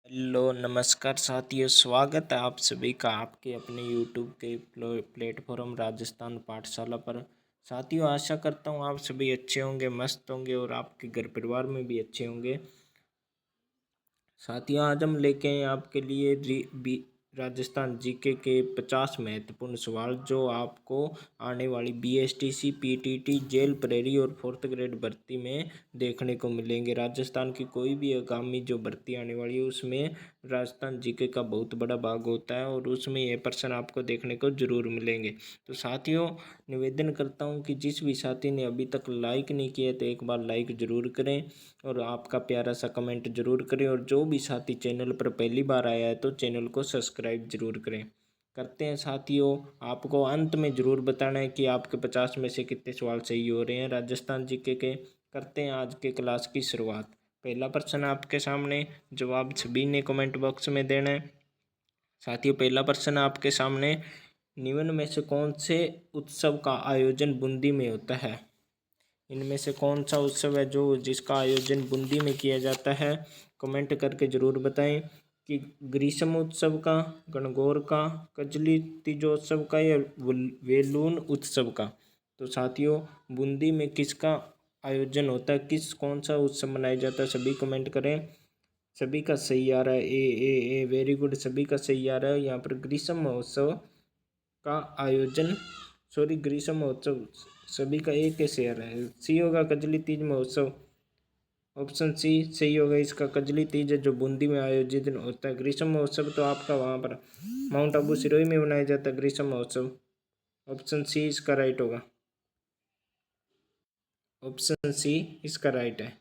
Hello नमस्कार साथियों, स्वागत है आप सभी का आपके अपने यूट्यूब के प्लेटफॉर्म राजस्थान पाठशाला पर। साथियों, आशा करता हूँ आप सभी अच्छे होंगे, मस्त होंगे और आपके घर परिवार में भी अच्छे होंगे। साथियों, आज हम लेके आए आपके लिए राजस्थान जीके के 50 महत्वपूर्ण सवाल जो आपको आने वाली बीएसटीसी, पीटीटी, जेल प्रहरी और 4th ग्रेड भर्ती में देखने को मिलेंगे। राजस्थान की कोई भी आगामी जो भर्ती आने वाली है उसमें राजस्थान जीके का बहुत बड़ा भाग होता है और उसमें ये प्रश्न आपको देखने को जरूर मिलेंगे। तो साथियों, निवेदन करता हूँ कि जिस भी साथी ने अभी तक लाइक नहीं किया तो एक बार लाइक जरूर करें और आपका प्यारा सा कमेंट जरूर करें, और जो भी साथी चैनल पर पहली बार आया है तो चैनल को सब्सक्राइब जरूर करें। करते हैं साथियों, आपको अंत में जरूर बताना है कि आपके 50 में से कितने सवाल सही हो रहे हैं राजस्थान जीके के। करते हैं आज के क्लास की शुरुआत। पहला प्रश्न आपके सामने, जवाब सभी ने कमेंट बॉक्स में देना है। साथियों, पहला प्रश्न आपके सामने, निम्न में से कौन से उत्सव का आयोजन बूंदी में होता है? इनमें से कौन सा उत्सव है जो जिसका आयोजन बूंदी में किया जाता है? कमेंट करके जरूर बताएं कि ग्रीष्म उत्सव का, गणगौर का, कजली तीजोत्सव का या वेलून उत्सव का। तो साथियों, बूंदी में किसका आयोजन होता है, कौन सा उत्सव मनाया जाता है, सभी कमेंट करें। सभी का सही आ रहा है, ए वेरी गुड, सभी का सही आ रहा है। यहाँ पर ग्रीष्म महोत्सव का आयोजन, सॉरी ग्रीष्म महोत्सव, सभी का एक कैसे आ रहा है, सी होगा कजली तीज महोत्सव। ऑप्शन सी सही होगा, इसका कजली तीज है जो बूंदी में आयोजित होता है। ग्रीष्म महोत्सव तो आपका वहाँ पर माउंट आबू सिरोही में मनाया जाता है ग्रीष्म महोत्सव। ऑप्शन सी इसका राइट होगा, ऑप्शन सी इसका राइट है।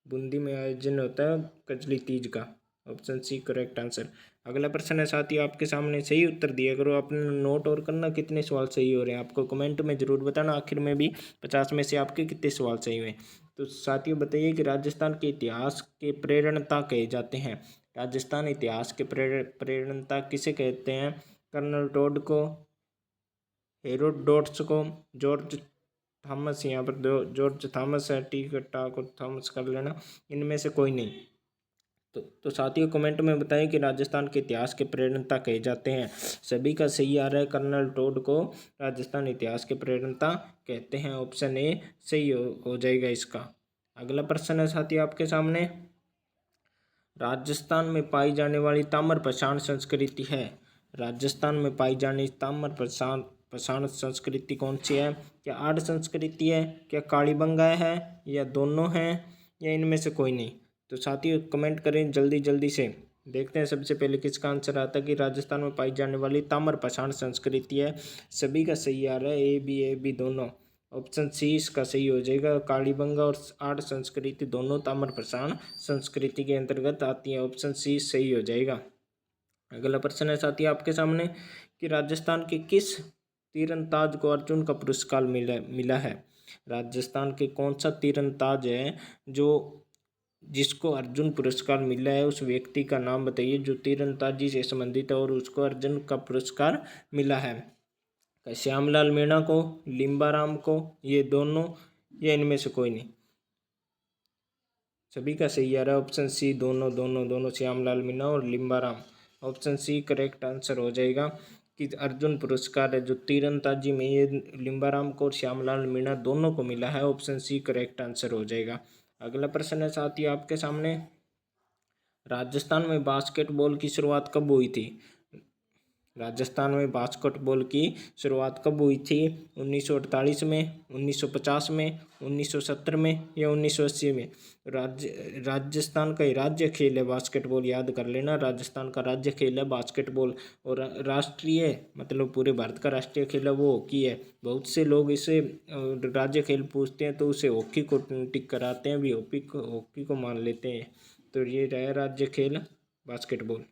बूंदी में आयोजन होता है कजली तीज का, ऑप्शन सी करेक्ट आंसर। अगला प्रश्न है साथियों आपके सामने, सही उत्तर दिया करो, अपने नोट और करना कितने सवाल सही हो रहे हैं, आपको कमेंट में जरूर बताना आखिर में भी 50 में से आपके कितने सवाल सही हुए। तो साथियों बताइए कि राजस्थान के इतिहास के प्रेरणता कहे जाते हैं। राजस्थान इतिहास के प्रेरणता किसे कहते हैं? कर्नल टोड को, हेरोडोट्स को, जॉर्ज थॉमस, यहाँ पर दो जॉर्ज थॉमस है, टी कट्टा को थॉमस कर लेना, इनमें से कोई नहीं। तो साथियों कमेंट में बताएं कि राजस्थान के इतिहास के प्रेरणता कहे जाते हैं। सभी का सही आ रहा है, कर्नल टोड को राजस्थान इतिहास के प्रेरणता कहते हैं। ऑप्शन ए सही हो जाएगा इसका। अगला प्रश्न है साथियों आपके सामने, राजस्थान में पाई जाने वाली ताम्र पाषाण संस्कृति है। राजस्थान में पाई जाने ताम्र पाषाण संस्कृति कौन सी है? क्या आर्य संस्कृति है, क्या कालीबंगा है, या दोनों हैं, या इनमें से कोई नहीं? तो साथियों कमेंट करें जल्दी जल्दी से। देखते हैं सबसे पहले किसका आंसर आता है कि राजस्थान में पाई जाने वाली ताम्र पाषाण संस्कृति है। सभी का सही आ रहा है, ए बी दोनों। ऑप्शन सी इसका सही हो जाएगा, कालीबंगा और आर्य संस्कृति दोनों ताम्र पाषाण संस्कृति के अंतर्गत आती है। ऑप्शन सी सही हो जाएगा। अगला प्रश्न है साथी आपके सामने कि राजस्थान के किस तीरंदाज को अर्जुन का पुरस्कार मिला है? राजस्थान के कौन सा तीरंदाज है जो जिसको अर्जुन पुरस्कार मिला है? उस व्यक्ति का नाम बताइए जो तीरंदाजी से संबंधित है और उसको अर्जुन का पुरस्कार मिला है। श्यामलाल मीणा को, लिम्बाराम को, ये दोनों, या इनमें से कोई नहीं? सभी का सही आ रहा है, ऑप्शन सी दोनों दोनों दोनों, श्यामलाल मीणा और Limbaram. Option C correct answer हो जाएगा कि अर्जुन पुरस्कार है जो तीरंदाजी में ये लिम्बाराम को और श्यामलाल मीणा दोनों को मिला है। ऑप्शन सी करेक्ट आंसर हो जाएगा। अगला प्रश्न है साथी आपके सामने, राजस्थान में बास्केटबॉल की शुरुआत कब हुई थी? राजस्थान में बास्केटबॉल की शुरुआत कब हुई थी? 1948 में, 1950 में, 1970 में, या 1980 में? राजस्थान का ही राज्य खेल है बास्केटबॉल, याद कर लेना, राजस्थान का राज्य खेल है बास्केटबॉल। और राष्ट्रीय मतलब पूरे भारत का राष्ट्रीय खेल है वो हॉकी है। बहुत से लोग इसे राज्य खेल पूछते हैं तो उसे हॉकी को टिक कराते हैं, भी हॉकी को मान लेते हैं। तो ये रहा राज्य खेल बास्केटबॉल।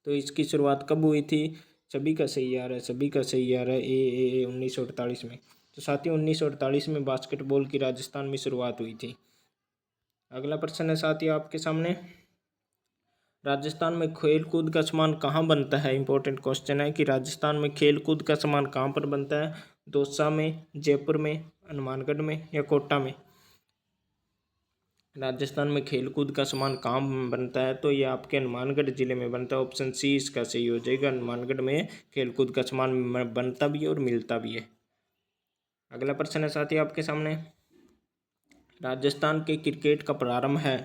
तो इसकी शुरुआत कब हुई थी? सभी का सही आ रहा है, सभी का सही आ रहा है, ए 1948 में। तो साथियों 1948 में बास्केटबॉल की राजस्थान में शुरुआत हुई थी। अगला प्रश्न है साथियों आपके सामने, राजस्थान में खेल कूद का सामान कहाँ बनता है? इंपॉर्टेंट क्वेश्चन है कि राजस्थान में खेल कूद का सामान कहाँ पर बनता है? दौसा में, जयपुर में, हनुमानगढ़ में, या कोटा में? राजस्थान में खेलकूद का सामान कहाँ बनता है? तो ये आपके हनुमानगढ़ जिले में बनता है। ऑप्शन सी इसका सही हो जाएगा। हनुमानगढ़ में खेलकूद का सामान बनता भी है और मिलता भी है। अगला प्रश्न है साथी आपके सामने, राजस्थान के क्रिकेट का प्रारंभ है,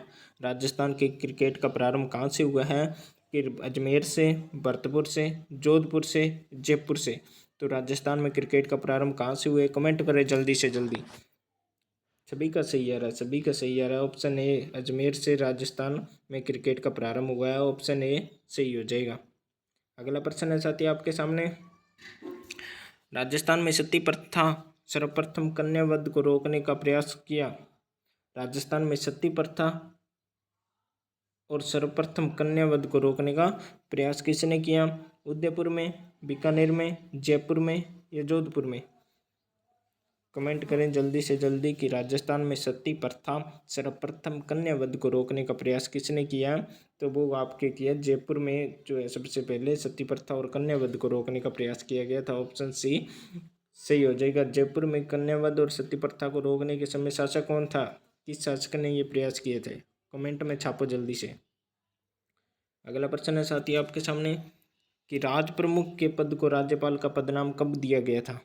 राजस्थान के क्रिकेट का प्रारंभ कहाँ से हुआ है? कि अजमेर से, भरतपुर से, जोधपुर से, जयपुर से। तो राजस्थान में क्रिकेट का प्रारंभ कहाँ से हुआ है? कमेंट करें जल्दी से जल्दी। सभी का सही आ रहा है, सभी का सही आ रहा है। ऑप्शन ए अजमेर से राजस्थान में क्रिकेट का प्रारंभ हुआ है। ऑप्शन ए सही हो जाएगा। अगला प्रश्न है साथी आपके सामने, राजस्थान में सती प्रथा सर्वप्रथम कन्या वध को रोकने का प्रयास किया। राजस्थान में सती प्रथा और सर्वप्रथम कन्या वध को रोकने का प्रयास किसने किया? उदयपुर में, बीकानेर में, जयपुर में या जोधपुर में? कमेंट करें जल्दी से जल्दी कि राजस्थान में सती प्रथा सर्वप्रथम कन्या वध को रोकने का प्रयास किसने किया? तो वो आपके किया जयपुर में जो है सबसे पहले सती प्रथा और कन्या वध को रोकने का प्रयास किया गया था। ऑप्शन सी सही हो जाएगा। जयपुर में कन्या वध और सती प्रथा को रोकने के समय शासक कौन था? किस शासक ने ये प्रयास किए थे? कमेंट में छापो जल्दी से। अगला प्रश्न है साथी आपके सामने कि राज प्रमुख के पद को राज्यपाल का पदनाम कब दिया गया था?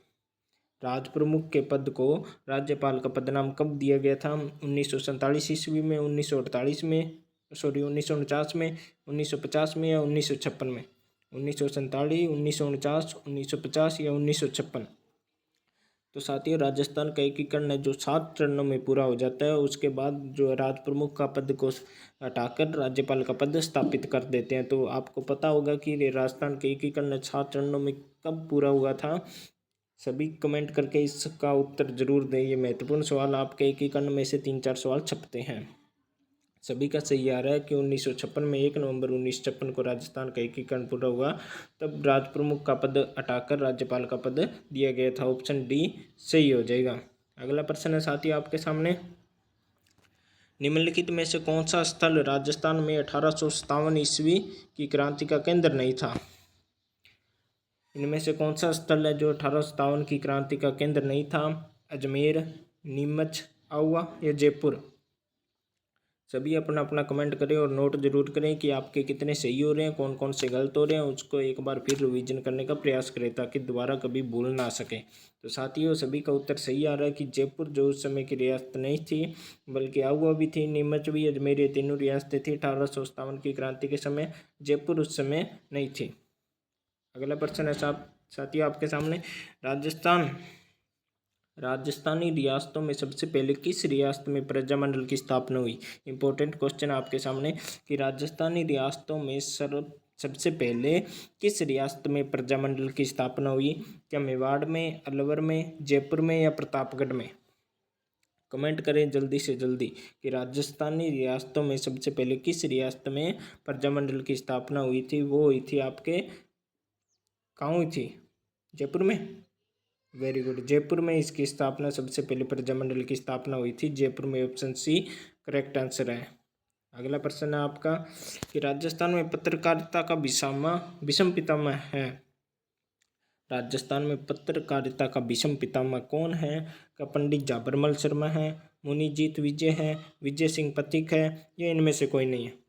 राज प्रमुख के पद को राज्यपाल का पदनाम कब दिया गया था? 1947 ईस्वी में, 1948 में, सॉरी 1949 में, 1950 में या 1956 में? 1947, 1949, 1950 या 1956? तो साथियों राजस्थान का एकीकरण है जो 7 चरणों में पूरा हो जाता है। उसके बाद जो राज प्रमुख का पद को हटाकर राज्यपाल का पद स्थापित कर देते हैं। तो आपको पता होगा कि राजस्थान के एकीकरण 7 चरणों में कब पूरा हुआ था? सभी कमेंट करके इसका उत्तर जरूर दें। ये महत्वपूर्ण सवाल आपके एकीकरण में से 3-4 सवाल छपते हैं। सभी का सही आ रहा है कि 1956 में 1 नवंबर 1956 को राजस्थान का एकीकरण पूरा हुआ। तब राज प्रमुख का पद हटाकर राज्यपाल का पद दिया गया था। ऑप्शन डी सही हो जाएगा। अगला प्रश्न है साथी आपके सामने, निम्नलिखित में से कौन सा स्थल राजस्थान में 1857 ईस्वी की क्रांति का केंद्र नहीं था? इनमें से कौन सा स्थल है जो 1857 की क्रांति का केंद्र नहीं था? अजमेर, नीमच, आहुआ या जयपुर? सभी अपना अपना कमेंट करें और नोट जरूर करें कि आपके कितने सही हो रहे हैं, कौन कौन से गलत हो रहे हैं। उसको एक बार फिर रिवीजन करने का प्रयास करें ताकि दोबारा कभी भूल ना सके। तो साथियों सभी का उत्तर सही आ रहा है कि जयपुर जो उस समय की रियासत नहीं थी बल्कि आहुआ भी थी, नीमच भी, अजमेर, ये तीनों रियासतें थी 1857 की क्रांति के समय। जयपुर उस समय नहीं थी। अगला प्रश्न है साथियों आपके सामने, राजस्थानी रियासतों में सबसे पहले किस रियासत में प्रजामंडल की स्थापना हुई? इंपॉर्टेंट क्वेश्चन आपके सामने कि राजस्थानी रियासतों में सबसे पहले किस रियासत में प्रजामंडल की स्थापना हुई? क्या मेवाड़ में, अलवर में, जयपुर में या प्रतापगढ़ में? कमेंट करें जल्दी से जल्दी कि राजस्थानी रियासतों में सबसे पहले किस रियासत में प्रजामंडल की स्थापना हुई थी? वो हुई थी आपके, कहाँ हुई थी? जयपुर में। वेरी गुड, जयपुर में इसकी स्थापना सबसे पहले प्रजामंडल की स्थापना हुई थी जयपुर में। ऑप्शन सी करेक्ट आंसर है। अगला प्रश्न है आपका कि राजस्थान में पत्रकारिता का विषम पितामह है। राजस्थान में पत्रकारिता का विषम पितामह कौन है? का पंडित जाबरमल शर्मा है, मुनिजीत विजय है, विजय सिंह पथिक है या इनमें से कोई नहीं है?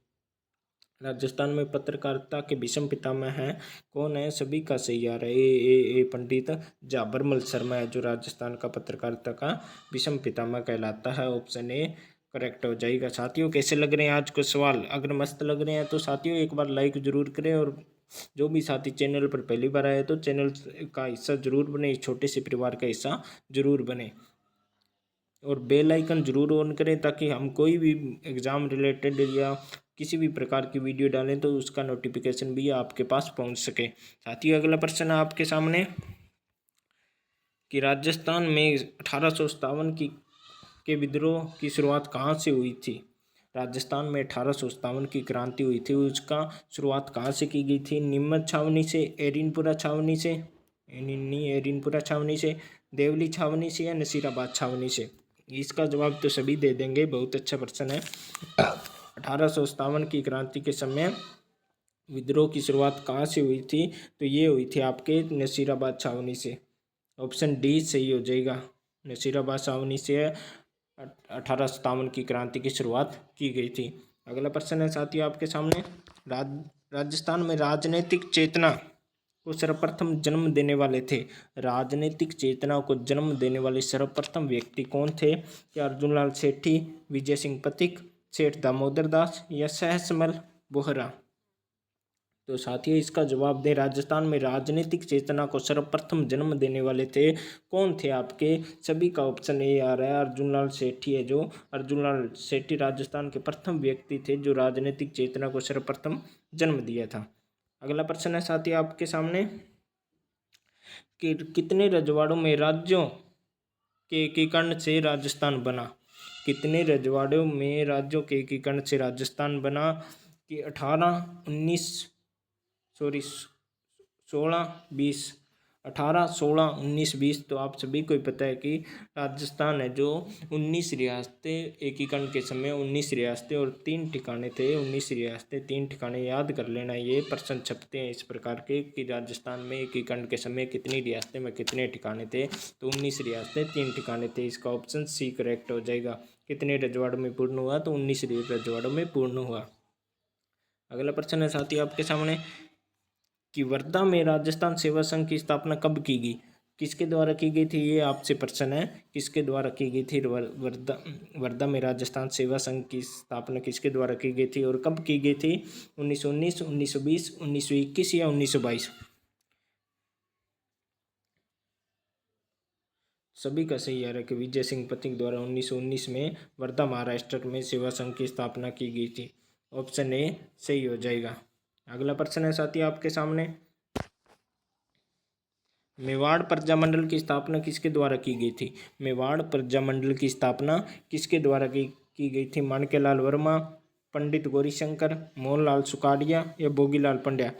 राजस्थान में पत्रकारिता के विषम पितामह हैं कौन है? सभी का सही आ रहा है, ए पंडित जाबरमल शर्मा है जो राजस्थान का पत्रकारिता का विषम पितामह कहलाता है। ऑप्शन ए करेक्ट हो जाएगा। साथियों कैसे लग रहे हैं आज के सवाल? अगर मस्त लग रहे हैं तो साथियों एक बार लाइक जरूर करें और जो भी साथी चैनल पर पहली बार आए तो चैनल का हिस्सा जरूर बने, इस छोटे से परिवार का हिस्सा जरूर बने और बेल आइकन जरूर ऑन करें ताकि हम कोई भी एग्ज़ाम रिलेटेड या किसी भी प्रकार की वीडियो डालें तो उसका नोटिफिकेशन भी आपके पास पहुंच सके। साथियों अगला प्रश्न है आपके सामने कि राजस्थान में 1857 के विद्रोह की शुरुआत कहाँ से हुई थी? राजस्थान में 1857 की क्रांति हुई थी, उसका शुरुआत कहाँ से की गई थी? नीमच छावनी से, एरिनपुरा छावनी से, एरिनपुरा छावनी से, देवली छावनी से या नसीराबाद छावनी से? इसका जवाब तो सभी दे देंगे, बहुत अच्छा प्रश्न है। 1857 की क्रांति के समय विद्रोह की शुरुआत कहाँ से हुई थी? तो ये हुई थी आपके नसीराबाद छावनी से। ऑप्शन डी सही हो जाएगा, नसीराबाद छावनी से 1857 की क्रांति की शुरुआत की गई थी। अगला प्रश्न है साथियों आपके सामने, राजस्थान में राजनीतिक चेतना को सर्वप्रथम जन्म देने वाले थे। राजनीतिक चेतना को जन्म देने वाले सर्वप्रथम व्यक्ति कौन थे? क्या अर्जुनलाल सेठी, विजय सिंह पथिक, सेठ दामोदर दास या सहसमल बोहरा? तो साथियों इसका जवाब दें, राजस्थान में राजनीतिक चेतना को सर्वप्रथम जन्म देने वाले थे कौन थे आपके? सभी का ऑप्शन ए आ रहा है, अर्जुनलाल सेठी है। जो अर्जुनलाल सेठी राजस्थान के प्रथम व्यक्ति थे जो राजनीतिक चेतना को सर्वप्रथम जन्म दिया था। अगला प्रश्न है साथियों आपके सामने कि कितने रजवाड़ों में राज्यों के एकीकरण से राजस्थान बना? कितने रजवाड़ों में राज्यों के एकीकरण से राजस्थान बना? कि 18, 19 सॉरी 16, 20, 18, 16, 19, 20। तो आप सभी को पता है कि राजस्थान है जो 19 रियासतें, एकीकरण के समय 19 रियासतें और 3 ठिकाने थे। 19 रियासतें 3 ठिकाने याद कर लेना। ये प्रश्न छपते हैं इस प्रकार के कि राजस्थान में एकीकरण के समय कितनी रियासतें में कितने ठिकाने थे। तो 19 रियासतें 3 ठिकाने थे। इसका ऑप्शन सी करेक्ट हो जाएगा। कितने रजवाड़ों में पूर्ण हुआ? तो 19 रजवाड़ों में पूर्ण हुआ। अगला प्रश्न है साथी आपके सामने कि वर्धा में राजस्थान सेवा संघ की स्थापना कब की गई? किसके द्वारा की गई थी? ये आपसे प्रश्न है, किसके द्वारा की गई थी? वर्धा में राजस्थान सेवा संघ की स्थापना किसके द्वारा की गई थी और कब की गई थी? 1919, 1920, 1921 या 1922? सभी का सही आ रहा है कि विजय सिंह पथिक द्वारा 1919 में वर्धा महाराष्ट्र में सेवा संघ की स्थापना की गई थी। ऑप्शन ए सही हो जाएगा। अगला प्रश्न है साथी आपके सामने, मेवाड़ प्रजामंडल की स्थापना किसके द्वारा की गई थी? मेवाड़ प्रजामंडल की स्थापना किसके द्वारा की गई थी? माणकेलाल वर्मा, पंडित गौरीशंकर, मोहनलाल सुखाड़िया या भोगीलाल पंड्या?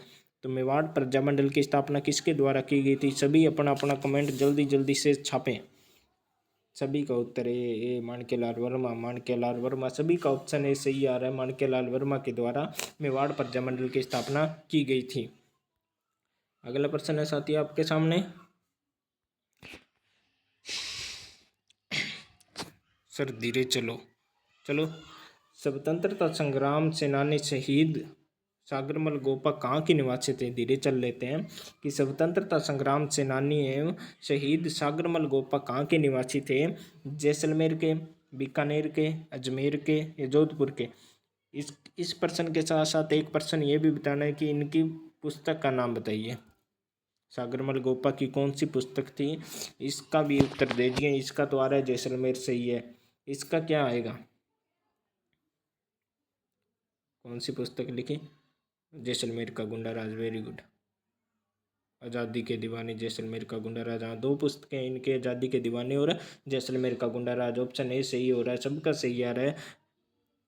तो मेवाड़ प्रजामंडल की स्थापना किसके द्वारा की गई थी? सभी अपना अपना कमेंट जल्दी जल्दी से छापें। सभी का उत्तर ए माणकेलाल वर्मा, माणकेलाल वर्मा। सभी का ऑप्शन ए सही आ रहा है। माणकेलाल वर्मा के द्वारा मेवाड़ प्रजामंडल की स्थापना की गई थी। अगला प्रश्न है साथी आपके सामने, सर धीरे चलो चलो। स्वतंत्रता संग्राम सेनानी शहीद सागरमल गोपा कहाँ के निवासी थे? धीरे चल लेते हैं कि स्वतंत्रता संग्राम सेनानी एवं शहीद सागरमल गोपा कहाँ के निवासी थे? जैसलमेर के, बीकानेर के, अजमेर के या जोधपुर के? इस प्रश्न के साथ साथ एक प्रश्न ये भी बताना है कि इनकी पुस्तक का नाम बताइए। सागरमल गोपा की कौन सी पुस्तक थी? इसका भी उत्तर दे दिए। इसका तो आ रहा है जैसलमेर सही है। इसका क्या आएगा? कौन सी पुस्तक लिखी? जैसलमेर का गुंडा राज। Very good. आज़ादी के दीवाने, जैसलमेर का गुंडा राज। हाँ, 2 पुस्तकें इनके, आज़ादी के दीवाने और जैसलमेर का गुंडा राज। ऑप्शन ए सही हो रहा है। सबका सही आ रहा है।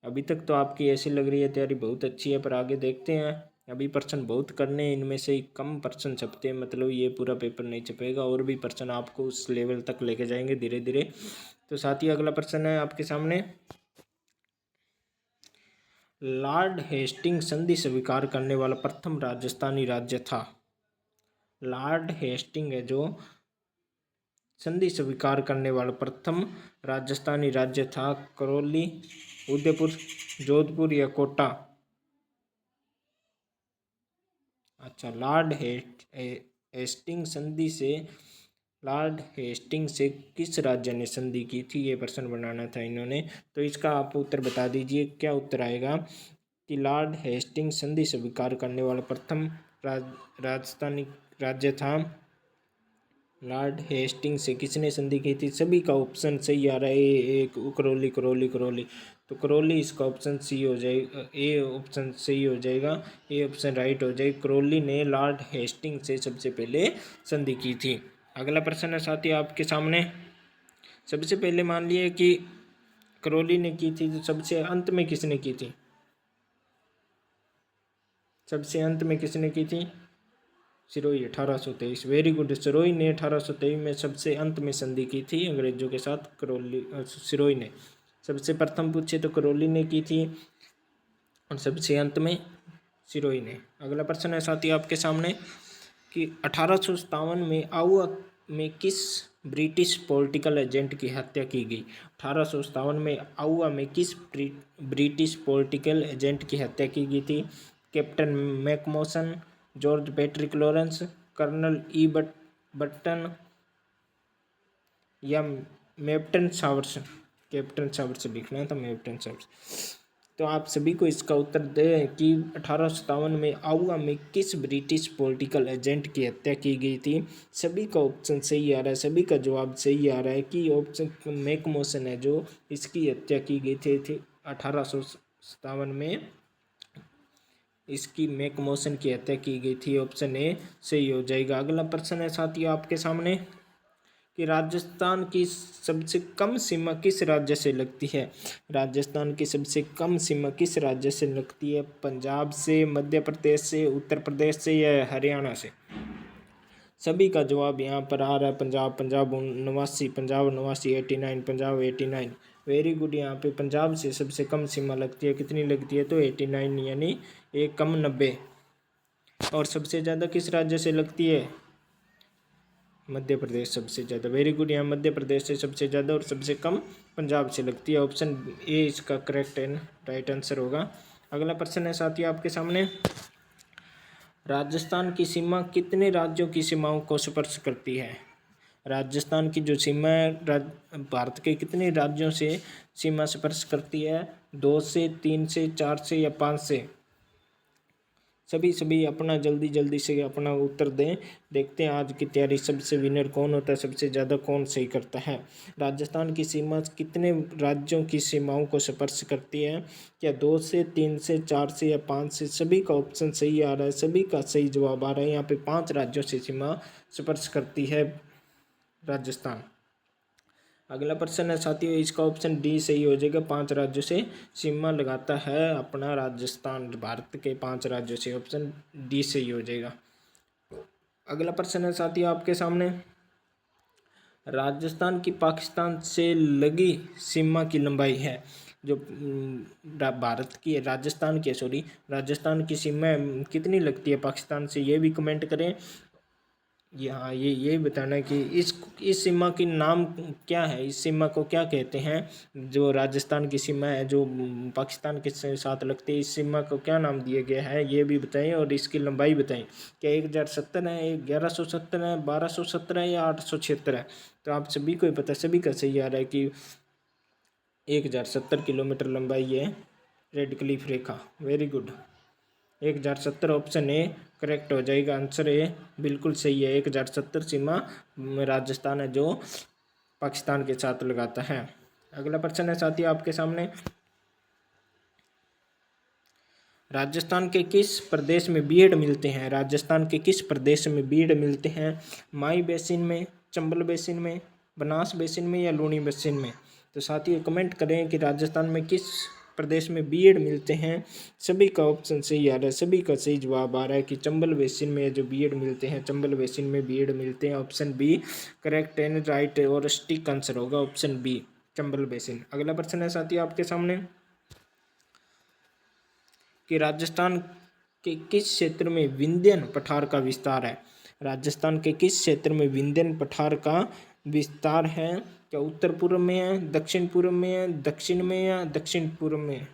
अभी तक तो आपकी ऐसी लग रही है तैयारी बहुत अच्छी है, पर आगे देखते हैं। अभी प्रश्न बहुत करने हैं, इनमें से कम प्रश्न छपते हैं, मतलब ये पूरा पेपर नहीं छपेगा। और भी प्रश्न आपको उस लेवल तक लेके जाएंगे धीरे धीरे। तो साथ ही अगला प्रश्न है आपके सामने, लॉर्ड हेस्टिंग संधि स्वीकार करने वाला प्रथम राजस्थानी राज्य था? लॉर्ड हेस्टिंग है जो संधि स्वीकार करने वाला प्रथम राजस्थानी राज्य था। करौली, उदयपुर, जोधपुर या कोटा? अच्छा, लॉर्ड हेस्टिंग से किस राज्य ने संधि की थी? ये प्रश्न बनाना था इन्होंने। तो इसका आप उत्तर बता दीजिए, क्या उत्तर आएगा? कि लॉर्ड हेस्टिंग संधि स्वीकार करने वाला प्रथम राजस्थानी राज्य था। लॉर्ड हेस्टिंग से किसने संधि की थी? सभी का ऑप्शन सही आ रहा है। एक करौली करौली करौली। तो करौली इसका ऑप्शन सी हो जाएगा। ए ऑप्शन सही हो जाएगा। ए ऑप्शन राइट हो जाएगा। करौली ने लॉर्ड हेस्टिंग से सबसे पहले संधि की थी। अगला प्रश्न है साथी आपके सामने, सबसे पहले मान लिए कि करौली ने की थी, तो सबसे अंत में किसने की थी? सबसे अंत में किसने की थी? सिरोही, 1823। Very good. सिरोही ने 1823 में सबसे अंत में संधि की थी अंग्रेजों के साथ। करौली सिरोही ने सबसे प्रथम पूछे तो करौली ने की थी और सबसे अंत में सिरोही ने। अगला प्रश्न है साथी आपके सामने कि 1857 में आउवा में किस ब्रिटिश पॉलिटिकल एजेंट की हत्या की गई? 1857 में आउवा में किस ब्रिटिश पॉलिटिकल एजेंट की हत्या की गई थी? कैप्टन मैकमोसन, जॉर्ज पैट्रिक लॉरेंस, कर्नल ई बटन या मेप्टन सावर्स? कैप्टन सावर्स लिखना था, मेप्टन सावर्स। तो आप सभी को इसका उत्तर दें कि 1857 में आउवा में किस ब्रिटिश पॉलिटिकल एजेंट की हत्या की गई थी? सभी का ऑप्शन सही आ रहा है, सभी का जवाब सही आ रहा है कि ऑप्शन मैकमोसन है जो इसकी हत्या की गई थी 1857 में इसकी मैकमोसन की हत्या की गई थी। ऑप्शन ए सही हो जाएगा। अगला प्रश्न है साथियों आपके सामने कि राजस्थान की सबसे कम सीमा किस राज्य से लगती है? राजस्थान की सबसे कम सीमा किस राज्य से लगती है? पंजाब से, मध्य प्रदेश से, उत्तर प्रदेश से या हरियाणा से? सभी का जवाब यहाँ पर आ रहा है पंजाब। पंजाब 89, पंजाब 89। Very good. यहाँ पे पंजाब से सबसे कम सीमा लगती है। कितनी लगती है? तो 89 यानी एक कम 90। और सबसे ज़्यादा किस राज्य से लगती है? मध्य प्रदेश सबसे ज़्यादा। Very good. यहाँ मध्य प्रदेश से सबसे ज़्यादा और सबसे कम पंजाब से लगती है। ऑप्शन ए इसका करेक्ट एंड राइट आंसर होगा। अगला प्रश्न है साथियों आपके सामने, राजस्थान की सीमा कितने राज्यों की सीमाओं को स्पर्श करती है? राजस्थान की जो सीमा है भारत के कितने राज्यों से सीमा स्पर्श करती है? 2 से, 3 से, 4 से या 5 से? सभी अपना जल्दी से अपना उत्तर दें। देखते हैं आज की तैयारी सबसे विनर कौन होता है, सबसे ज़्यादा कौन सही करता है। राजस्थान की सीमा कितने राज्यों की सीमाओं को स्पर्श करती है? क्या 2 से, 3 से, 4 से या 5 से? सभी का ऑप्शन सही आ रहा है, सभी का सही जवाब आ रहा है। यहाँ पे 5 राज्यों से सीमा स्पर्श करती है राजस्थान। अगला प्रश्न है साथियों, इसका ऑप्शन डी सही हो जाएगा। 5 राज्यों से सीमा लगाता है अपना राजस्थान, भारत के 5 राज्यों से। ऑप्शन डी सही हो जाएगा। अगला प्रश्न है साथियों आपके सामने, राजस्थान की पाकिस्तान से लगी सीमा की लंबाई है जो भारत की राजस्थान की सीमा कितनी लगती है पाकिस्तान से? ये भी कमेंट करें। यहाँ ये बताना है कि इस सीमा की नाम क्या है, इस सीमा को क्या कहते हैं? जो राजस्थान की सीमा है जो पाकिस्तान के साथ लगती है, इस सीमा को क्या नाम दिया गया है ये भी बताएं और इसकी लंबाई बताएं। क्या 1070 है, 1170 है, 1217 है या 876 है? तो आप सभी को ही पता है, सभी का सही आ रहा है कि 1070 किलोमीटर लंबाई है red Cliff Rekha. Very good. 1070 option A correct हो जाएगा। आंसर ए बिल्कुल सही है। 1070 सीमा राजस्थान है जो पाकिस्तान के साथ लगाता है। अगला प्रश्न है साथी आपके सामने, राजस्थान के किस प्रदेश में बीड़ मिलते हैं? राजस्थान के किस प्रदेश में बीड़ मिलते हैं? माई बेसिन में, चंबल बेसिन में, बनास बेसिन में या लूनी बेसिन में? तो साथियों कमेंट करें कि राजस्थान में किस प्रदेश में बीड़ मिलते हैं। सभी का ऑप्शन सही आ रहा है, सभी का सही जवाब आ रहा है कि चंबल बेसिन में जो बीड़ मिलते हैं, चंबल बेसिन में बीड़ मिलते हैं। Option B correct and right और स्टिक आंसर होगा ऑप्शन बी, चंबल बेसिन। अगला प्रश्न है साथियों आपके सामने कि राजस्थान के किस क्षेत्र में विंध्यन पठार का विस्तार है? राजस्थान के किस क्षेत्र में विंध्यन पठार का विस्तार है? क्या उत्तर पूर्व में है, दक्षिण पूर्व में है, दक्षिण में या दक्षिण पूर्व में?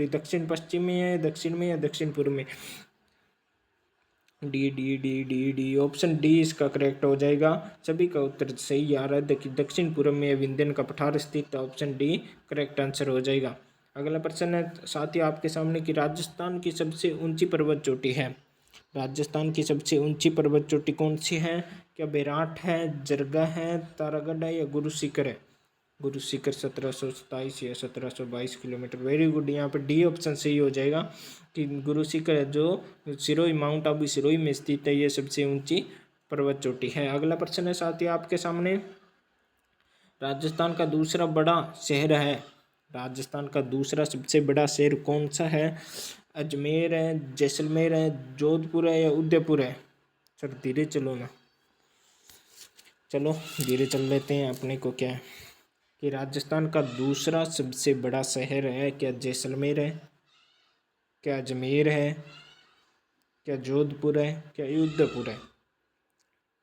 दक्षिण पश्चिम में है, दक्षिण में या दक्षिण पूर्व में? D D D D D option D इसका करेक्ट हो जाएगा। सभी का उत्तर सही आ रहा है। दक्षिण पूर्व में विंध्यन का पठार स्थित, ऑप्शन डी करेक्ट आंसर हो जाएगा। अगला प्रश्न है साथ ही आपके सामने कि राजस्थान की सबसे ऊंची पर्वत चोटी है। राजस्थान की सबसे ऊंची पर्वत चोटी कौन सी है? क्या बैराठ है, जरगा है, तारागढ़ है या गुरु शिखर है? गुरु शिखर 1727 या 1722 किलोमीटर। Very good. यहाँ पर डी ऑप्शन सही हो जाएगा कि गुरु शिखर है जो सिरोही, माउंट आबू सिरोही में स्थित है, ये सबसे ऊंची पर्वत चोटी है। अगला प्रश्न है साथ ही आपके सामने, राजस्थान का दूसरा बड़ा शहर है, राजस्थान का दूसरा सबसे बड़ा शहर कौन सा है? अजमेर है, जैसलमेर है, जोधपुर है या उदयपुर है? सर धीरे चलो ना, चलो धीरे चल लेते हैं, अपने को क्या है कि राजस्थान का दूसरा सबसे बड़ा शहर है। क्या जैसलमेर है, क्या अजमेर है, क्या जोधपुर है, क्या उदयपुर है?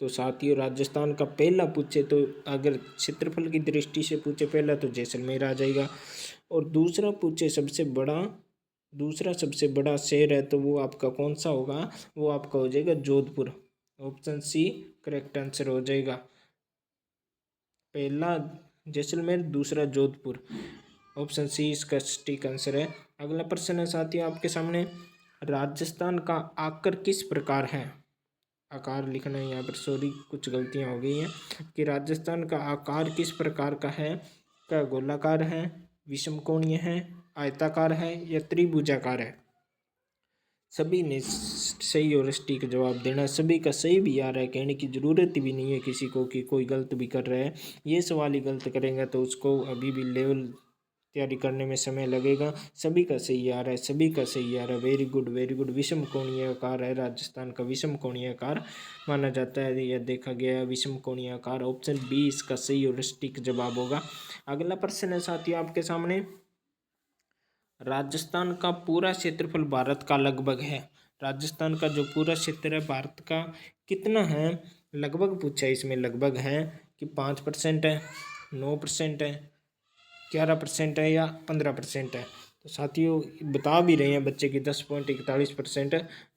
तो साथियों राजस्थान का पहला पूछे तो अगर क्षेत्रफल की दृष्टि से पूछे पहला तो जैसलमेर आ जाएगा, और दूसरा पूछे दूसरा सबसे बड़ा शहर है तो वो आपका कौन सा होगा, वो आपका हो जाएगा Jodhpur. Option C correct answer हो जाएगा। पहला जैसलमेर, दूसरा जोधपुर, ऑप्शन सी इसका सटीक आंसर है। अगला प्रश्न है साथियों आपके सामने, राजस्थान का आकर किस प्रकार है। आकार लिखना है यहाँ पर, सॉरी कुछ गलतियाँ हो गई हैं, कि राजस्थान का आकार किस प्रकार का है। क्या गोलाकार है, विषमकोणीय है, आयताकार है या त्रिभुजाकार है। सभी ने सही और सटीक जवाब देना है। सभी का सही भी आ रहा है, कहने की ज़रूरत भी नहीं है किसी को कि कोई गलत भी कर रहा है। ये सवाल ही गलत करेंगे तो उसको अभी भी लेवल तैयारी करने में समय लगेगा। सभी का सही आ रहा है, सभी का सही आ रहा है। Very good very good. विषम कोणीय आकार है, राजस्थान का विषम कोणीय आकार माना जाता है, यह देखा गया है विषम कोणीय आकार। ऑप्शन बी इसका सही और सटीक जवाब होगा। अगला प्रश्न है साथियों आपके सामने, राजस्थान का पूरा क्षेत्रफल भारत का लगभग है। राजस्थान का जो पूरा क्षेत्र है भारत का कितना है, लगभग पूछा है इसमें। लगभग है कि 5% है, 9% है, 11% है या 15% है। तो साथियों बता भी रहे हैं बच्चे की 10.41%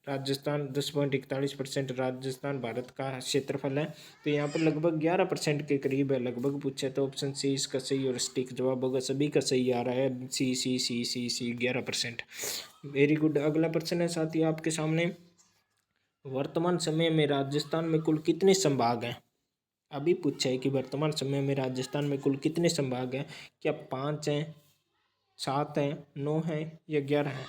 राजस्थान, 10.41% राजस्थान भारत का क्षेत्रफल है। तो यहाँ पर लगभग 11% के करीब है, लगभग पूछे तो ऑप्शन सी इसका सही और सटीक जवाब होगा। सभी का सही आ रहा है, सी सी सी सी सी 11%। Very good. अगला प्रश्न है साथियों आपके सामने, वर्तमान समय में राजस्थान में कुल कितने संभाग हैं। अभी पूछा है कि वर्तमान समय में राजस्थान में कुल कितने संभाग हैं। क्या 5 हैं, 7 हैं, 9 हैं या 11 हैं।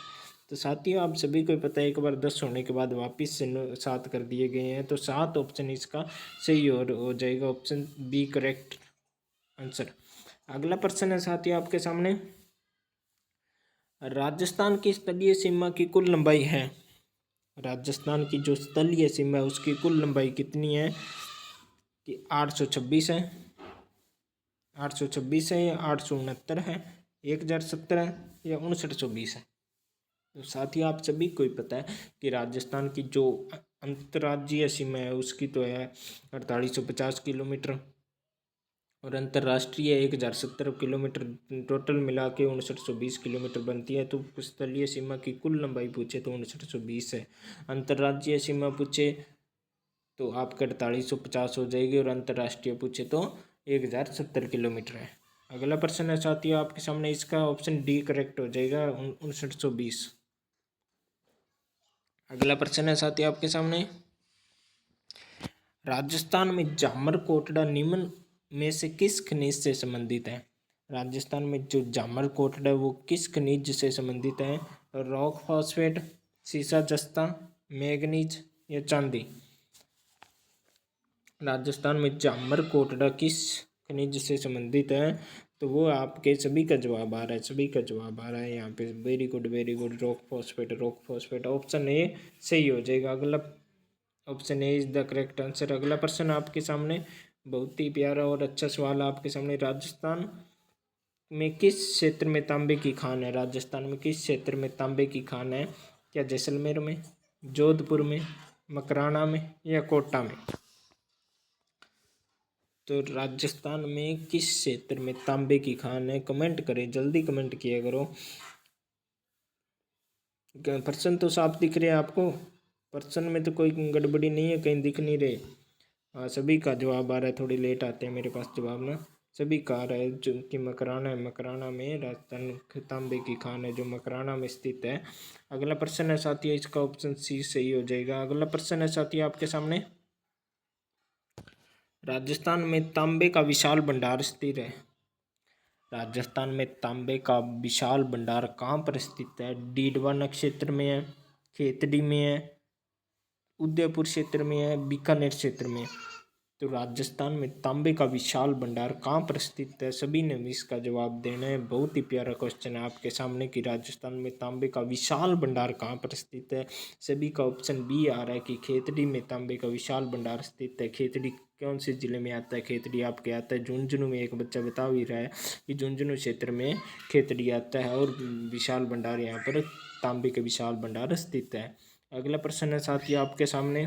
तो साथियों आप सभी को पता है एक बार 10 होने के बाद वापस से 7 कर दिए गए हैं, तो 7 ऑप्शन इसका सही और हो जाएगा। Option B correct answer. अगला प्रश्न है साथियों आपके सामने, राजस्थान की तटीय सीमा की कुल लंबाई है। राजस्थान की जो तटीय सीमा है उसकी कुल लंबाई कितनी है, कि 826 है, 826 है या 869 है, 1070 है या 6920 है। तो साथियों आप सभी को ही पता है कि राजस्थान की जो अंतर्राज्यीय सीमा है उसकी तो है 4850 किलोमीटर, और अंतर्राष्ट्रीय 1070 किलोमीटर, टोटल मिला के 6920 किलोमीटर बनती है। तो स्थलीय सीमा की कुल लंबाई पूछे तो 6920 है। अंतर्राज्यीय सीमा पूछे तो आपका 4850 हो जाएगी, और अंतर्राष्ट्रीय पूछे तो 1070 किलोमीटर है। अगला प्रश्न है साथियों आपके सामने, इसका ऑप्शन डी करेक्ट हो जाएगा, 6920। अगला प्रश्न है साथियों आपके सामने, राजस्थान में जामर कोटड़ा निम्न में से किस खनिज से संबंधित है। राजस्थान में जो जामर कोटड़ा है वो किस खनिज से संबंधित है। रॉक फॉस्फेट, सीसा जस्ता, मैग्नीज या चांदी। राजस्थान में जामर कोटड़ा किस खनिज से संबंधित है, तो वो आपके सभी का जवाब आ रहा है, सभी का जवाब आ रहा है यहाँ पे। Very good very good. Rock phosphate, rock phosphate, option A सही हो जाएगा। अगला option A is the correct answer. अगला प्रश्न आपके सामने बहुत ही प्यारा और अच्छा सवाल आपके सामने, राजस्थान में किस क्षेत्र में तांबे की खान है। राजस्थान में किस क्षेत्र में तांबे की खान है। क्या जैसलमेर में, जोधपुर में, मकराना में या कोटा में। तो राजस्थान में किस क्षेत्र में तांबे की खान है, कमेंट करें, जल्दी कमेंट किया करो। प्रश्न तो साफ दिख रहे हैं आपको, प्रश्न में तो कोई गड़बड़ी नहीं है, कहीं दिख नहीं रहे। हाँ सभी का जवाब आ रहा है, थोड़ी लेट आते हैं मेरे पास जवाब ना। सभी का आ रहा है जो कि मकराना है, मकराना में राजस्थान तांबे की खान है जो मकराना में स्थित है। अगला प्रश्न है साथियों, इसका ऑप्शन सी सही हो जाएगा। अगला प्रश्न है साथियों आपके सामने, राजस्थान में तांबे का विशाल भंडार स्थित है। राजस्थान में तांबे का विशाल भंडार कहाँ पर स्थित है। डीडवा नक्षत्र में है, खेतड़ी में है, उदयपुर क्षेत्र में है, बीकानेर क्षेत्र में। तो राजस्थान में तांबे का विशाल भंडार कहाँ पर स्थित है, सभी ने इसका जवाब देना है। बहुत ही प्यारा क्वेश्चन है आपके सामने कि राजस्थान में तांबे का विशाल भंडार कहाँ पर स्थित है। सभी का ऑप्शन बी आ रहा है कि खेतड़ी में तांबे का विशाल भंडार स्थित है। खेतड़ी कौन से जिले में आता है, खेतड़ी आपके आता है झुंझुनू में। एक बच्चा बता भी रहा है कि झुंझुनू क्षेत्र में खेतड़ी आता है, और विशाल भंडार यहाँ पर तांबे के विशाल भंडार स्थित है। अगला प्रश्न है साथियों आपके सामने,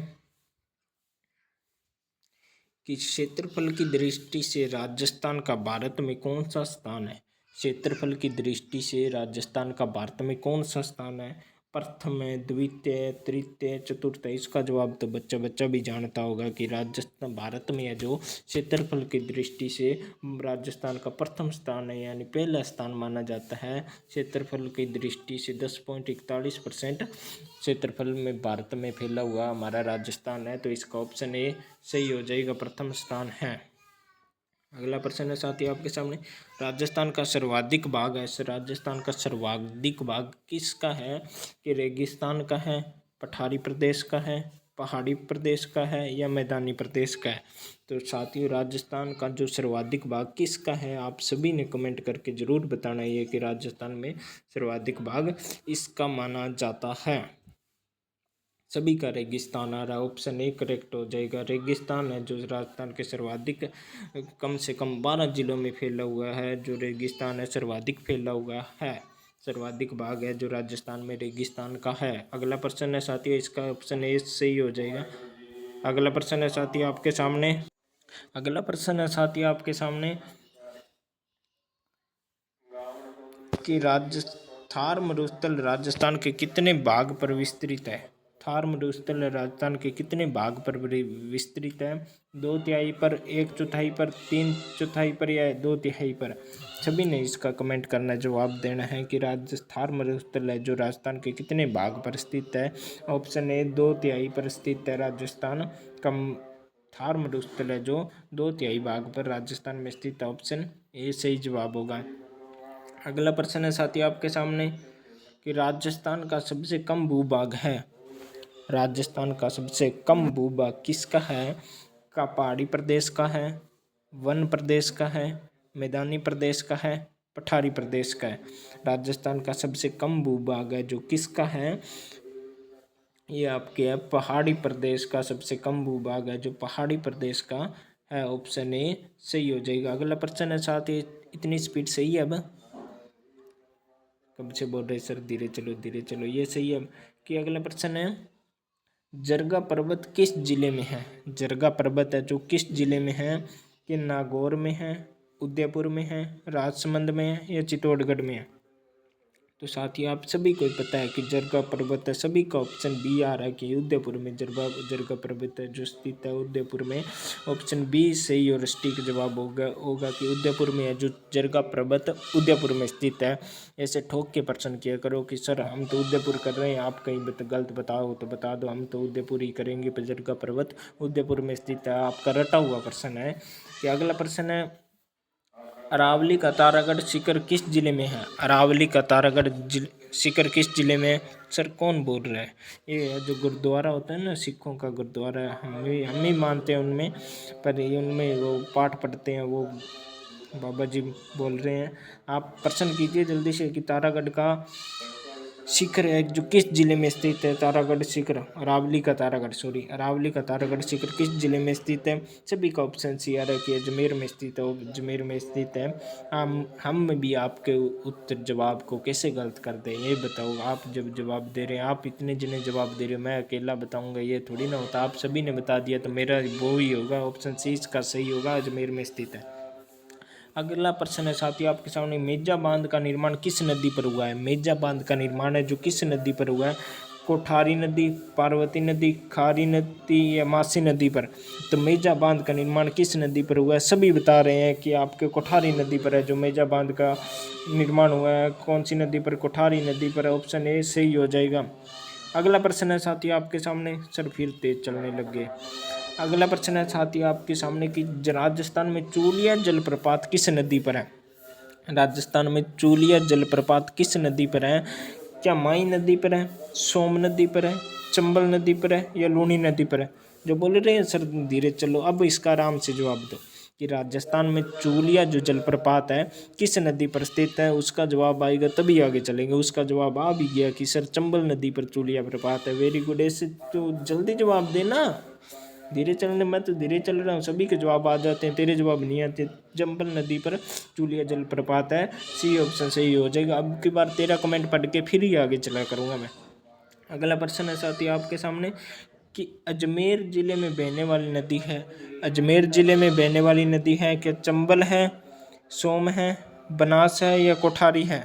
कि क्षेत्रफल की दृष्टि से राजस्थान का भारत में कौन सा स्थान है। क्षेत्रफल की दृष्टि से राजस्थान का भारत में कौन सा स्थान है। प्रथम है, द्वितीय, तृतीय, चतुर्थ। इसका जवाब तो बच्चा बच्चा भी जानता होगा कि राजस्थान भारत में है जो क्षेत्रफल की दृष्टि से राजस्थान का प्रथम स्थान है, यानी पहला स्थान माना जाता है। क्षेत्रफल की दृष्टि से 10.41% क्षेत्रफल में भारत में फैला हुआ हमारा राजस्थान है, तो इसका ऑप्शन ए सही हो जाएगा, प्रथम स्थान है। अगला प्रश्न है साथी आपके सामने, राजस्थान का सर्वाधिक भाग है, राजस्थान का सर्वाधिक भाग किसका है। कि रेगिस्तान का है, पठारी प्रदेश का है, पहाड़ी प्रदेश का है, या मैदानी प्रदेश का है। तो साथियों राजस्थान का जो सर्वाधिक भाग किसका है, आप सभी ने कमेंट करके जरूर बताना है कि राजस्थान में सर्वाधिक भाग इसका माना जाता है। सभी का रेगिस्तान आ रहा है, ऑप्शन ए करेक्ट हो जाएगा। रेगिस्तान है जो राजस्थान के सर्वाधिक कम से कम 12 जिलों में फैला हुआ है, जो रेगिस्तान है सर्वाधिक फैला हुआ है। सर्वाधिक भाग है जो राजस्थान में रेगिस्तान का है। अगला प्रश्न है साथियों, इसका ऑप्शन ए सही हो जाएगा। अगला प्रश्न है साथियों आपके सामने, अगला प्रश्न है साथियों आपके सामने कि थार मरुस्थल राजस्थान के कितने भाग पर विस्तृत है। थार मरुस्थल राजस्थान के कितने भाग पर विस्तृत है। 2/3 पर, 1/4 पर, 3/4 पर, या 2/3 पर। सभी ने इसका कमेंट करना, जवाब देना है कि थार मरुस्थल है जो राजस्थान के कितने भाग पर स्थित है। ऑप्शन ए 2/3 पर स्थित है राजस्थान का थार मरुस्थल है जो 2/3 भाग पर राजस्थान में स्थित है। ऑप्शन ए सही जवाब होगा। अगला प्रश्न है साथी आपके सामने कि राजस्थान का सबसे कम भूभाग है। राजस्थान का सबसे कम भूभाग किसका है। का पहाड़ी प्रदेश का है, वन प्रदेश का है, मैदानी प्रदेश का है, पठारी प्रदेश का है। राजस्थान का सबसे कम भूभाग है जो किसका है, ये आपके है पहाड़ी प्रदेश का सबसे कम भूभाग है जो पहाड़ी प्रदेश का है। ऑप्शन ए सही हो जाएगा। अगला प्रश्न है साथ ही, इतनी स्पीड सही है। अब कब से बोल रहे सर धीरे चलो धीरे चलो, ये सही है। कि अगला प्रश्न है, जरगा पर्वत किस जिले में है। जरगा पर्वत है जो किस जिले में है। कि नागौर में है, उदयपुर में है, राजसमंद में है, या चित्तौड़गढ़ में है। तो साथ ही आप सभी को पता है कि जरगा पर्वत है, सभी का ऑप्शन बी आ रहा है कि उदयपुर में जरगा पर्वत है जो स्थित है उदयपुर में। ऑप्शन बी सही और सटीक जवाब होगा कि उदयपुर में है जो जरगा पर्वत उदयपुर में स्थित है। ऐसे ठोक के प्रश्न किया करो कि सर हम तो उदयपुर कर रहे हैं, आप कहीं गलत बताओ तो बता दो, हम तो उदयपुर ही करेंगे, पर जरगा पर्वत उदयपुर में स्थित है। आपका रटा हुआ प्रश्न है। कि अगला प्रश्न है, अरावली का तारागढ़ शिखर किस जिले में है। अरावली का तारागढ़ शिखर किस जिले में है। सर कौन बोल रहा है। ये जो गुरुद्वारा होता है ना, सिखों का गुरुद्वारा, हम ही मानते हैं उनमें, पर ये उनमें वो पाठ पढ़ते हैं, वो बाबा जी बोल रहे हैं। आप प्रश्न कीजिए जल्दी से कि तारागढ़ का शिखर है जो किस जिले में स्थित है। तारागढ़ शिखर, अरावली का तारागढ़, सॉरी अरावली का तारागढ़ शिखर किस जिले में स्थित है। सभी का ऑप्शन सी आ रहा है कि अजमेर में स्थित है, अजमेर में स्थित है। हम भी आपके उत्तर जवाब को कैसे गलत कर दें, ये बताओ। आप जब जवाब दे रहे हैं, आप इतने जने जवाब दे रहे हो, मैं अकेला बताऊंगा ये थोड़ी ना होता। आप सभी ने बता दिया तो मेरा वो ही होगा, ऑप्शन सी इसका सही होगा, अजमेर में स्थित है। अगला प्रश्न है साथियों आपके सामने, मेजा बांध का निर्माण किस नदी पर हुआ है। मेजा बांध का निर्माण है जो किस नदी पर हुआ है। कोठारी नदी, पार्वती नदी, खारी नदी, या मासी नदी पर। तो मेजा बांध का निर्माण किस नदी पर हुआ है। सभी बता रहे हैं कि आपके कोठारी नदी पर है जो मेजा बांध का निर्माण हुआ है। कौन सी नदी पर, कोठारी नदी पर। ऑप्शन ए सही हो जाएगा। अगला प्रश्न है साथियों आपके सामने, सर फिर तेज चलने लग गए। अगला प्रश्न है साथियों आपके सामने कि राजस्थान में चूलिया जलप्रपात किस नदी पर है। राजस्थान में चूलिया जलप्रपात किस नदी पर है। क्या माई नदी पर है, सोम नदी पर है, चंबल नदी पर है, या लूनी नदी पर है। जो बोल रहे हैं सर धीरे चलो, अब इसका आराम से जवाब दो कि राजस्थान में चूलिया जो जलप्रपात है किस नदी पर स्थित है। उसका जवाब आएगा तभी आगे चलेंगे। उसका जवाब आ भी गया कि सर चंबल नदी पर चूलिया प्रपात है। Very good. ऐसे तो जल्दी जवाब देना, धीरे चलने, मैं तो धीरे चल रहा हूँ, सभी के जवाब आ जाते हैं, तेरे जवाब नहीं आते। चंबल नदी पर चूलिया जलप्रपात है, सी ऑप्शन सही हो जाएगा। अब की बार तेरा कमेंट पढ़ के फिर ही आगे चला करूँगा मैं। अगला प्रश्न है साथी आपके सामने कि अजमेर ज़िले में बहने वाली नदी है, अजमेर ज़िले में बहने वाली नदी है क्या चंबल है, सोम है, बनास है या कोठारी है?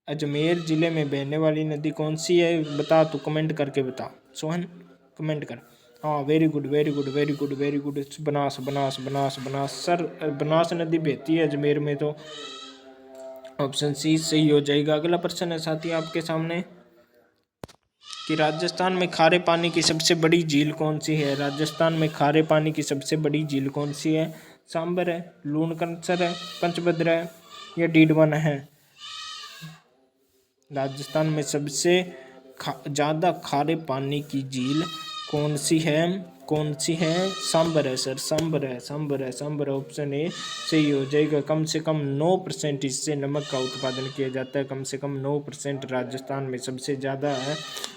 अजमेर ज़िले में बहने वाली नदी कौन सी है बता, तू कमेंट करके बता सोहन, कमेंट कर। हाँ very good very good very good very good, Banas Banas Banas Banas sir, Banas नदी बहती है अजमेर में, तो ऑप्शन सी सही हो जाएगा। अगला प्रश्न है साथी आपके सामने कि राजस्थान में खारे पानी की सबसे बड़ी झील कौन सी है? राजस्थान में खारे पानी की सबसे बड़ी झील कौन सी है? सांबर है, लूणकरसर है, पंचभद्र है या डीडवन है? राजस्थान में सबसे ज़्यादा खारे पानी की झील कौन सी है? कौन सी है? सांबर है सर, सांबर है, सांबर है, सांबर है, ऑप्शन ए सही हो जाएगा। कम से कम 9% इससे नमक का उत्पादन किया जाता है, कम से कम 9% राजस्थान में सबसे ज़्यादा है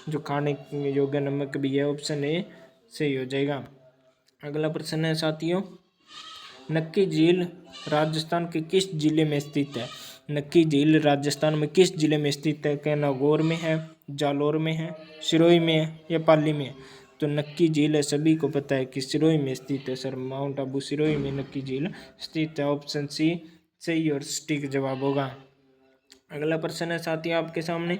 जो खाने योग्य नमक भी है, ऑप्शन ए सही हो जाएगा। अगला प्रश्न है साथियों, नक्की झील राजस्थान के किस जिले में स्थित है? नक्की झील राजस्थान में किस जिले में स्थित है? क्या नागौर में है, जालौर में है, सिरोही में है या पाली में है? तो नक्की झील है, सभी को पता है कि सिरोही में स्थित है सर, माउंट आबू सिरोही में नक्की झील स्थित है, ऑप्शन सी सही और सटीक जवाब होगा। अगला प्रश्न है साथी आपके सामने,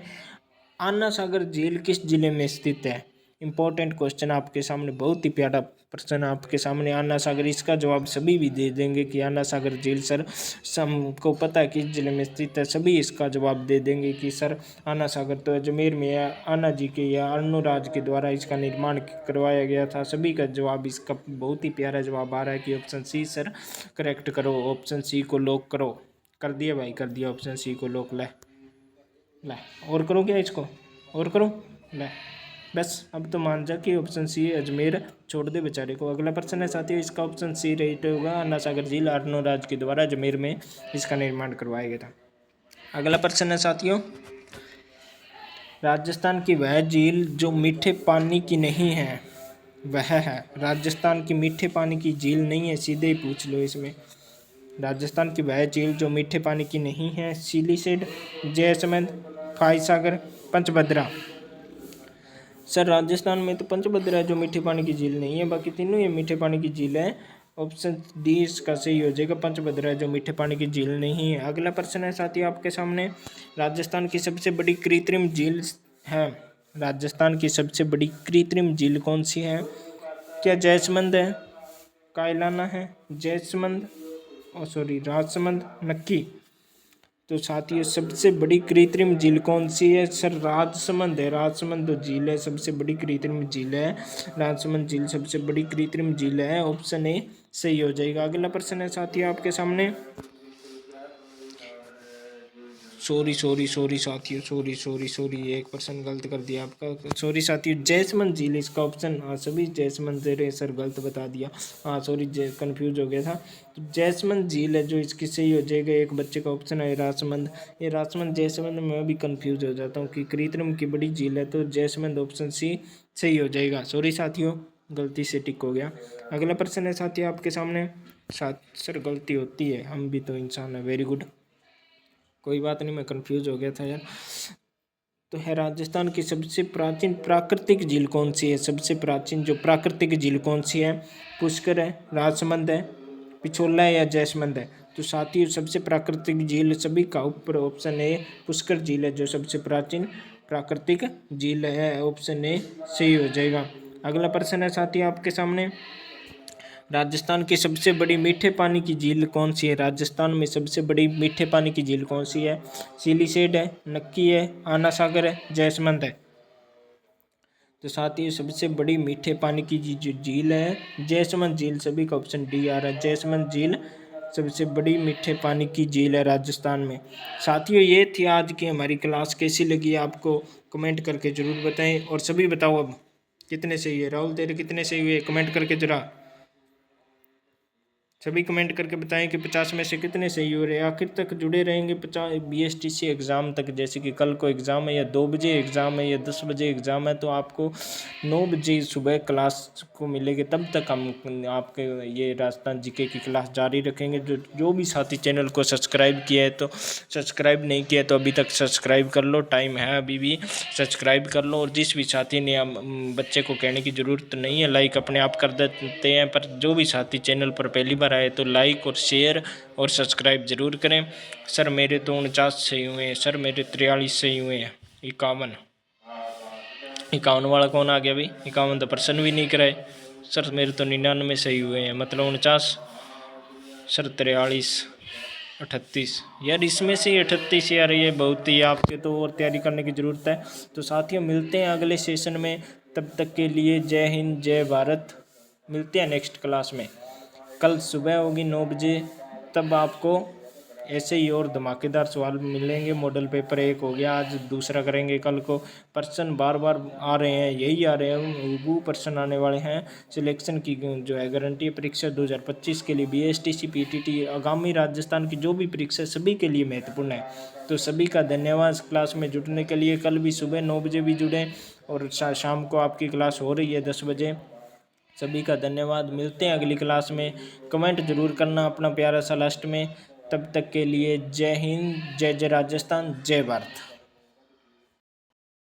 आना सागर झील किस जिले में स्थित है? इंपॉर्टेंट क्वेश्चन आपके सामने, बहुत ही प्यारा प्रश्न आपके सामने। आना सागर, इसका जवाब सभी भी दे देंगे कि आना सागर झील सर सबको पता है किस जिले में स्थित है, सभी इसका जवाब दे देंगे कि सर आना सागर तो अजमेर में या आना जी के या अर्णोराज के द्वारा इसका निर्माण करवाया गया था। सभी का जवाब, इसका बहुत ही प्यारा जवाब आ रहा है कि ऑप्शन सी सर करेक्ट करो, ऑप्शन सी को लॉक करो। कर दिया भाई, कर दिया, ऑप्शन सी को लॉक। ले और करो क्या इसको, और करो ले, बस अब तो मान जा कि ऑप्शन सी अजमेर छोड़ दे बेचारे को। अगला प्रश्न है साथियों, इसका ऑप्शन सी राइट होगा, अन्ना सागर झील अर्णोराज के द्वारा अजमेर में इसका निर्माण करवाया गया था। अगला प्रश्न है साथियों, राजस्थान की वह झील जो मीठे पानी की नहीं है वह है? राजस्थान की मीठे पानी की झील नहीं है, सीधे ही पूछ लो इसमें। राजस्थान की वह झील जो मीठे पानी की नहीं है, सिलीसेड, जयसमंद, फायसागर, पंचभद्रा। सर राजस्थान में तो पंचभद्रा है जो मीठे पानी की झील नहीं है, बाकी तीनों ये मीठे पानी की झील है, ऑप्शन डी इसका सही हो जाएगा, पंचभद्रा है जो मीठे पानी की झील नहीं है। अगला प्रश्न है साथी आपके सामने, राजस्थान की सबसे बड़ी कृत्रिम झील है, राजस्थान की सबसे बड़ी कृत्रिम झील कौन सी है? क्या जयसमंद है, कायलाना है, जयसमंद राजसमंद, नक्की। तो साथियों सबसे बड़ी कृत्रिम झील कौन सी है? सर राजसमंद है, राजसमंद तो झील है, सबसे बड़ी कृत्रिम झील है, राजसमंद झील सबसे बड़ी कृत्रिम झील है, ऑप्शन ए सही हो जाएगा। अगला प्रश्न है साथियों आपके सामने, सॉरी साथियों, सॉरी 1% गलत कर दिया आपका, सॉरी साथियों, जयसमंद झील इसका ऑप्शन। हाँ सभी जयसमंद दे रहे सर, गलत बता दिया, हाँ सॉरी कंफ्यूज हो गया था। तो जयसमंद झील है जो इसकी सही हो जाएगा, एक बच्चे का ऑप्शन है राजसमंद, ये राजसमंद जयसमंद में भी कंफ्यूज हो जाता हूँ कि कृत्रिम की बड़ी झील है, तो जयसमंद ऑप्शन सी सही हो जाएगा। सॉरी साथियों गलती से टिक हो गया। अगला प्रश्न है साथियों आपके सामने, सर गलती होती है, हम भी तो इंसान है, वेरी गुड, कोई बात नहीं, मैं कंफ्यूज हो गया था यार। तो है राजस्थान की सबसे प्राचीन प्राकृतिक झील कौन सी है? सबसे प्राचीन जो प्राकृतिक झील कौन सी है? पुष्कर है, राजसमंद है, पिछोला है या जयसमंद है? तो साथियों सबसे प्राकृतिक झील सभी का ऊपर ऑप्शन ए पुष्कर झील है जो सबसे प्राचीन प्राकृतिक झील है, ऑप्शन ए सही हो जाएगा। अगला प्रश्न है साथियों आपके सामने, राजस्थान की सबसे बड़ी मीठे पानी की झील कौन सी है? राजस्थान में सबसे बड़ी मीठे पानी की झील कौन सी है? सिलीसेड है, नक्की है, आना सागर है, जयसमंद है? तो साथ ही सबसे बड़ी मीठे पानी की जो झील है जयसमंद झील, सभी का ऑप्शन डी आ रहा है, जयसमंद झील सबसे बड़ी मीठे पानी की झील है राजस्थान में। साथियों ये थी आज की हमारी क्लास, कैसी लगी आपको कमेंट करके ज़रूर बताएं, और सभी बताओ अब कितने सही है, राहुल तेरे कितने सही हुए कमेंट करके जरा। सभी कमेंट करके बताएं कि 50 में से कितने सही हो रहे हैं। आखिर तक जुड़े रहेंगे 50 BSTC एग्ज़ाम तक। जैसे कि कल को एग्ज़ाम है या 2 बजे एग्ज़ाम है या 10 बजे एग्ज़ाम है, तो आपको 9 बजे सुबह क्लास को मिलेगी। तब तक हम आपके ये राजस्थान जीके की क्लास जारी रखेंगे। जो भी साथी चैनल को सब्सक्राइब किया है तो सब्सक्राइब नहीं किया तो अभी तक सब्सक्राइब कर लो, टाइम है अभी भी, सब्सक्राइब कर लो। और जिस भी साथी ने बच्चे को कहने की ज़रूरत नहीं है, लाइक अपने आप कर देते हैं, पर जो भी साथी चैनल पर पहली बार आए तो लाइक और शेयर और सब्सक्राइब ज़रूर करें। सर मेरे तो 49 सही हुए हैं, सर मेरे 43 सही हुए हैं। 51 वाला कौन आ गया भाई? 51 तो प्रश्न भी नहीं कराए। सर मेरे तो 99 सही हुए हैं, मतलब 49। सर 43, 38 यार, इसमें से 38 यार, ये बहुत ही आपके तो और तैयारी करने की ज़रूरत है। तो साथियों मिलते हैं अगले सेशन में, तब तक के लिए जय हिंद जय भारत। मिलते हैं नेक्स्ट क्लास में। कल सुबह होगी 9 बजे, तब आपको ऐसे ही और धमाकेदार सवाल मिलेंगे। मॉडल पेपर 1 हो गया, आज दूसरा करेंगे। कल को प्रश्न बार बार आ रहे हैं, यही आ रहे हैं, वो प्रश्न आने वाले हैं। सिलेक्शन की जो है गारंटी परीक्षा 2025 के लिए BSTC PTT आगामी राजस्थान की जो भी परीक्षा सभी के लिए महत्वपूर्ण है। तो सभी का धन्यवाद क्लास में जुड़ने के लिए। कल भी सुबह 9 बजे भी जुड़ें और शाम को आपकी क्लास हो रही है 10 बजे। सभी का धन्यवाद। मिलते हैं अगली क्लास में। कमेंट जरूर करना अपना प्यारा सा लास्ट में। तब तक के लिए जय हिंद जय जय राजस्थान जय भारत।